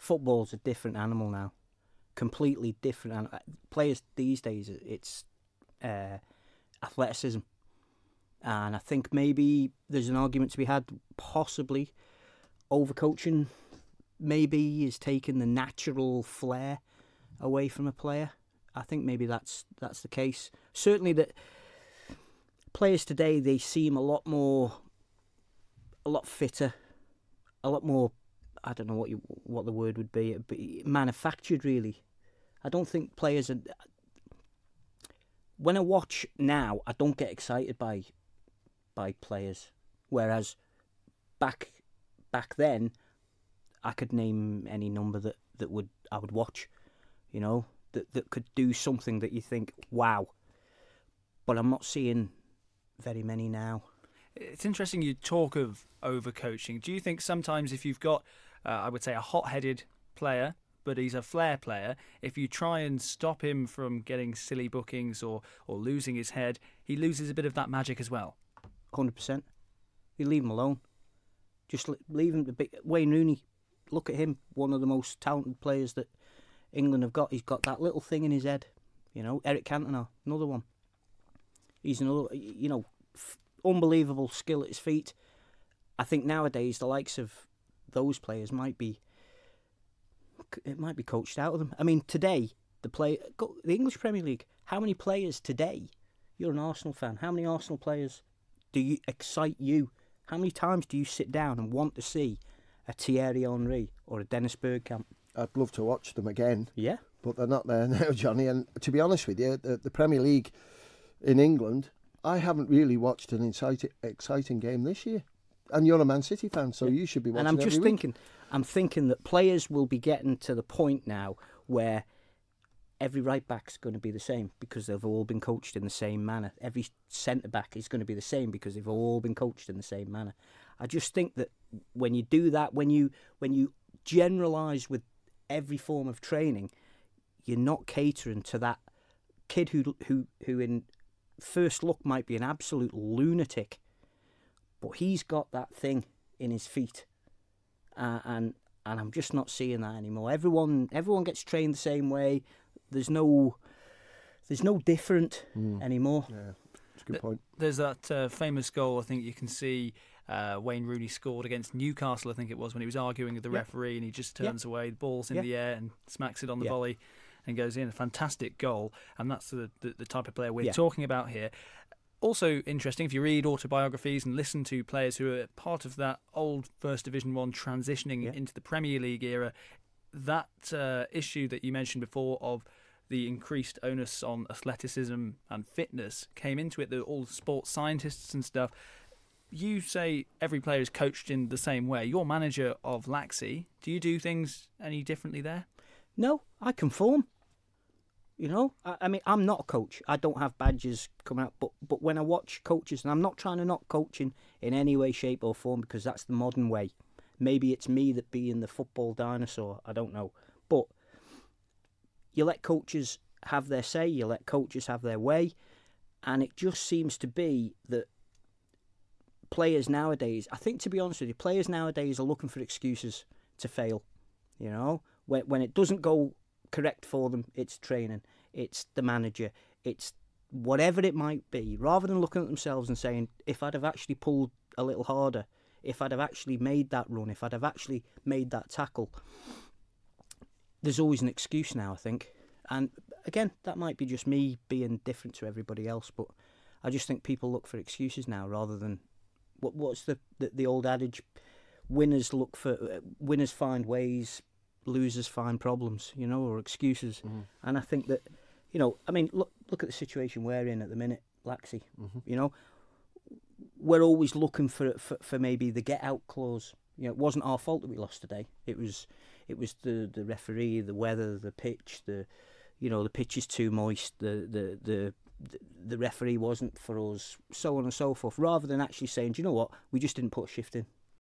football's a different animal now, completely different. Players these days, it's athleticism, and I think maybe there's an argument to be had. Possibly, overcoaching maybe is taking the natural flair away from a player. I think maybe that's the case. Certainly, that players today, they seem a lot fitter, a lot more. I don't know what the word would be. Manufactured, really. I don't think players are. When I watch now, I don't get excited by players, whereas back then, I could name any number that I would watch, you know, that could do something that you think, wow. But I'm not seeing very many now. It's interesting you talk of overcoaching. Do you think sometimes if you've got, I would say, a hot-headed player, but he's a flair player, if you try and stop him from getting silly bookings or losing his head, he loses a bit of that magic as well? 100%. You leave him alone. Just leave him. Wayne Rooney, look at him, one of the most talented players that England have got. He's got that little thing in his head. You know, Eric Cantona, another one. He's another, you know, unbelievable skill at his feet. I think nowadays the likes of those players might be coached out of them. I mean, today the English Premier League. How many players today? You're an Arsenal fan. How many Arsenal players do you excite you? How many times do you sit down and want to see a Thierry Henry or a Dennis Bergkamp? I'd love to watch them again. Yeah. But they're not there now, Johnny. And to be honest with you, the Premier League in England, I haven't really watched an exciting game this year. And you're a Man City fan, so you should be watching. And I'm week. thinking that players will be getting to the point now where every right back's going to be the same because they've all been coached in the same manner. Every centre back is going to be the same because they've all been coached in the same manner. I just think that when you do that, when you generalise with every form of training, you're not catering to that kid who in first look might be an absolute lunatic, but he's got that thing in his feet, and I'm just not seeing that anymore. Everyone gets trained the same way. There's no different anymore. Yeah, that's a good point. There's that famous goal I think you can see Wayne Rooney scored against Newcastle, I think it was, when he was arguing with the referee and he just turns away, the ball's in the air and smacks it on the volley and goes in. A fantastic goal, and that's the type of player we're talking about here. Also interesting, if you read autobiographies and listen to players who are part of that old First Division 1 transitioning into the Premier League era, that issue that you mentioned before of the increased onus on athleticism and fitness came into it. All the sports scientists and stuff. You say every player is coached in the same way. You're manager of Laxey. Do you do things any differently there? No, I conform. You know, I mean, I'm not a coach. I don't have badges coming out. But when I watch coaches, and I'm not trying to knock coaching in any way, shape or form, because that's the modern way. Maybe it's me that being the football dinosaur. I don't know. But you let coaches have their say. You let coaches have their way. And it just seems to be that players nowadays, I think, to be honest with you, players nowadays are looking for excuses to fail. You know, when it doesn't go correct for them, it's training, it's the manager, it's whatever it might be. Rather than looking at themselves and saying, if I'd have actually pulled a little harder, if I'd have actually made that run, if I'd have actually made that tackle, there's always an excuse now, I think. And again, that might be just me being different to everybody else, but I just think people look for excuses now rather than what's the old adage, winners find ways, losers find problems, you know, or excuses. And I think that, you know, I mean, look at the situation we're in at the minute, Laxey. You know, we're always looking for maybe the get out clause. You know, it wasn't our fault that we lost today. It was the referee, the weather, the pitch, the pitch is too moist, the referee wasn't for us, so on and so forth. Rather than actually saying, do you know what, we just didn't put a shift in.